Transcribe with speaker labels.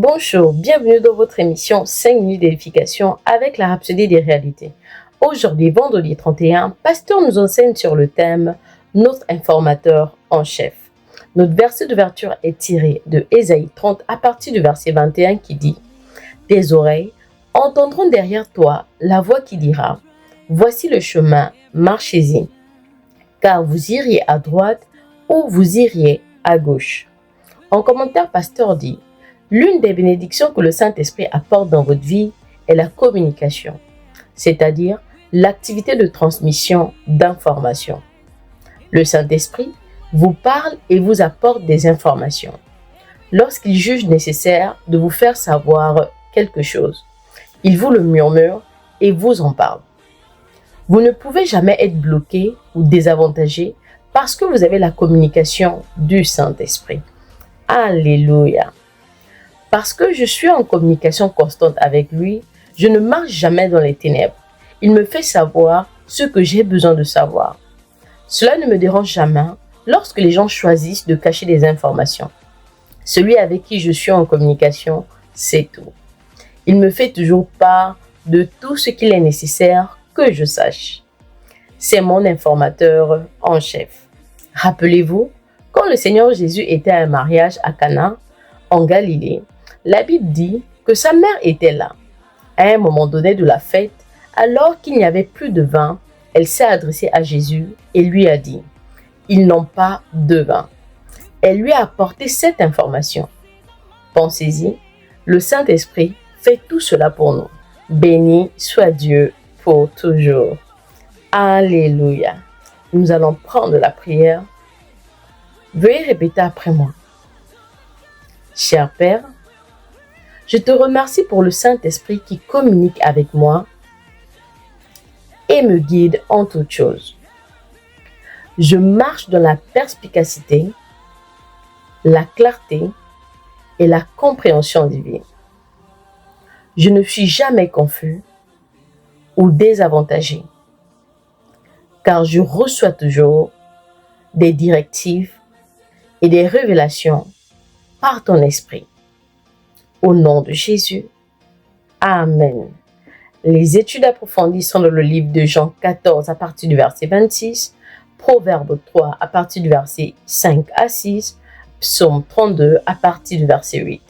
Speaker 1: Bonjour, bienvenue dans votre émission 5 minutes d'édification avec la Rhapsodie des réalités. Aujourd'hui, vendredi 31, Pasteur nous enseigne sur le thème « Notre informateur en chef ». Notre verset d'ouverture est tiré de Ésaïe 30 à partir du verset 21 qui dit « Tes oreilles entendront derrière toi la voix qui dira « Voici le chemin, marchez-y, car vous iriez à droite ou vous iriez à gauche. » En commentaire, Pasteur dit « L'une des bénédictions que le Saint-Esprit apporte dans votre vie est la communication, c'est-à-dire l'activité de transmission d'informations. Le Saint-Esprit vous parle et vous apporte des informations. Lorsqu'il juge nécessaire de vous faire savoir quelque chose, il vous le murmure et vous en parle. Vous ne pouvez jamais être bloqué ou désavantagé parce que vous avez la communication du Saint-Esprit. Alléluia! Parce que je suis en communication constante avec lui, je ne marche jamais dans les ténèbres. Il me fait savoir ce que j'ai besoin de savoir. Cela ne me dérange jamais lorsque les gens choisissent de cacher des informations. Celui avec qui je suis en communication sait tout. Il me fait toujours part de tout ce qu'il est nécessaire que je sache. C'est mon informateur en chef. Rappelez-vous, quand le Seigneur Jésus était à un mariage à Cana, en Galilée, la Bible dit que sa mère était là. À un moment donné de la fête, alors qu'il n'y avait plus de vin, elle s'est adressée à Jésus et lui a dit « Ils n'ont pas de vin ». Elle lui a apporté cette information. Pensez-y, le Saint-Esprit fait tout cela pour nous. Béni soit Dieu pour toujours. Alléluia. Nous allons prendre la prière. Veuillez répéter après moi. Cher Père, je te remercie pour le Saint-Esprit qui communique avec moi et me guide en toutes choses. Je marche dans la perspicacité, la clarté et la compréhension divine. Je ne suis jamais confus ou désavantagé, car je reçois toujours des directives et des révélations par ton esprit. Au nom de Jésus, Amen. Les études approfondies sont dans le livre de Jean 14 à partir du verset 26, Proverbe 3 à partir du verset 5 à 6, Psaume 32 à partir du verset 8.